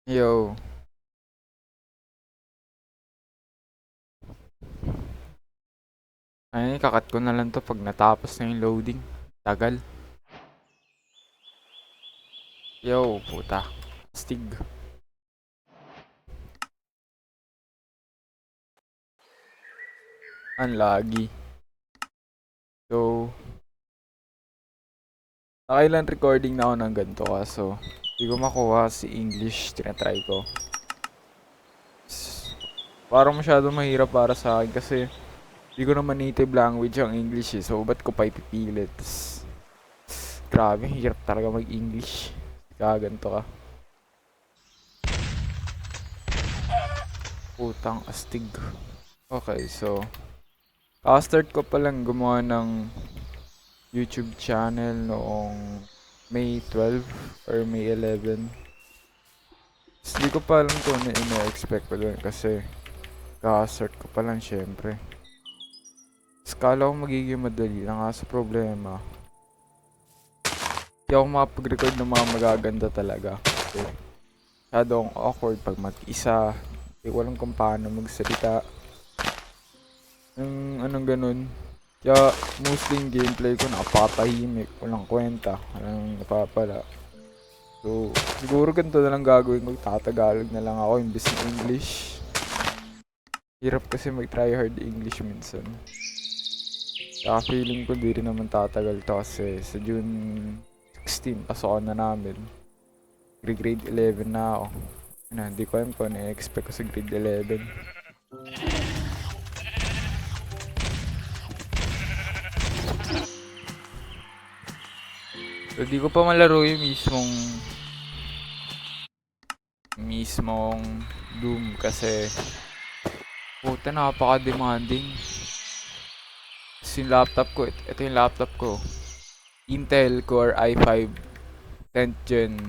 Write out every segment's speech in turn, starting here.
Yo, ay kakat ko na lang to pag natapos na yung loading. Tagal. Yo, puta. Stig. Ang lagi. So, nakailan recording na ako ng ganito kaso hindi ko makuha si English. Tinatry ko. Parang masyado mahirap para sa akin kasi hindi ko naman native language ang English eh. So, ba't ko pa ipipilit? Grabe, hirap talaga mag-English. Kaganto ka. Putang astig. Okay, so start ko palang gumawa ng YouTube channel noong May 12 or May 11. Hindi ko pa alam kung ano ina-expect ko doon kasi start ko pa lang syempre. Kala ko magiging madali lang sa problema. Hindi ako makapag-record ng mga magaganda talaga. So, masyadong awkward pag mag-isa. Hindi ko alam kung paano magsalita. Yung anong ganun. Kaya mostly yung gameplay ko nakapatahimik, walang kwenta, walang napapala. So, siguro ganito na lang gagawin ko, tatagalog na lang ako imbes ng English. Hirap kasi mag-tryhard English minsan. Kaya feeling ko di rin naman tatagal to kasi sa June 16, pasokan na namin. Grade 11 na ako. Ano, hindi ko alam kung ano i-expect ko sa grade 11. So, di ko pa malaro yung mismong Doom kasi puta napaka-demanding. Tapos yung laptop ko, ito yung laptop ko. Intel Core i5 10th gen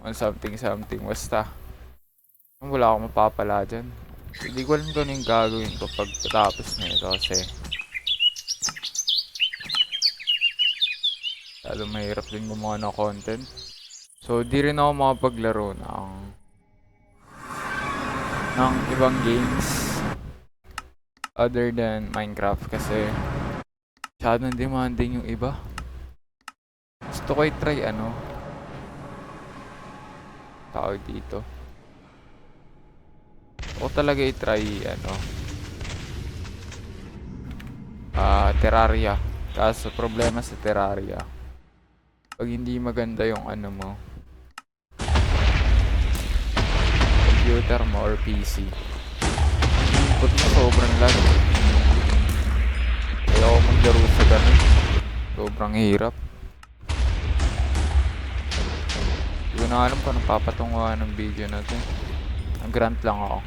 on something something basta. Wala akong mapapala dyan. Hindi ko alam kung ano yung gagawin ko pagkatapos nito kasi lalo mahirap din gumawa ng content. So di rin ako makapaglaro ng ibang games other than Minecraft kasi masyadong demanding yung iba. Gusto ko i-try tawag dito. O talaga i-try Terraria. Kaso problema sa Terraria, pag hindi maganda yung mo, computer mo or PC, input mo sobrang lag. Kaya ako maglaro sa ganun. Sobrang hirap. Hindi ko na alam kung anong papatunguhan ng video na to. Ang grant lang ako.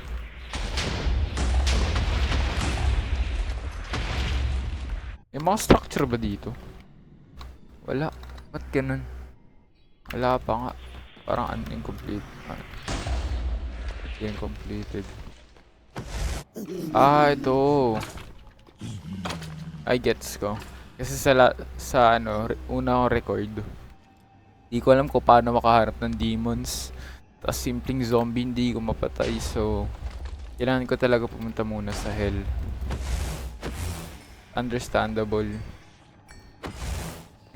May mga structure ba dito? Wala. Ba't ganun? Wala pa nga. Parang incomplete. Incompleted. Ito. I gets ko. Kasi sa una kong record, di ko alam kung paano makaharap ng demons. Tapos simpleng zombie hindi ko mapatay. So, kailangan ko talaga pumunta muna sa hell. Understandable.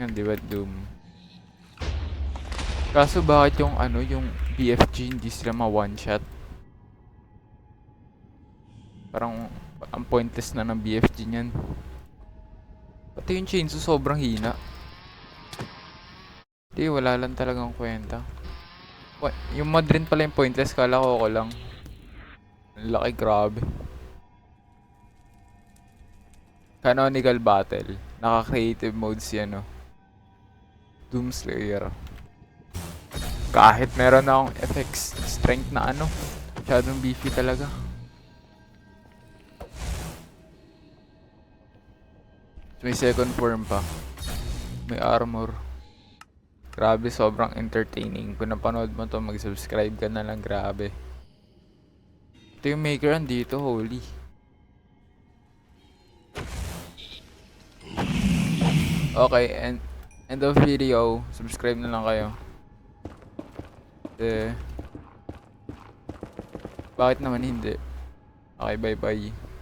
Yan, di ba, Doom? Kaso bakit yung BFG hindi sila ma-one shot? Parang ang pointless na ng BFG niyan. Pati yung chainsaw sobrang hina. Di, wala lang talagang kwenta. Yung mod rin pala yung pointless, kala ko ako lang. Ang laki, grabe. Canonical battle. Naka-creative mode si Doomslayer. Kahit meron na akong FX strength na masyadong beefy talaga. May second form pa. May armor. Grabe, sobrang entertaining. Kung napanood mo to, mag-subscribe ka na lang, grabe. Ito yung maker andito, holy. Okay, end of video. Subscribe na lang kayo. Bakit naman hindi? Okay, bye-bye.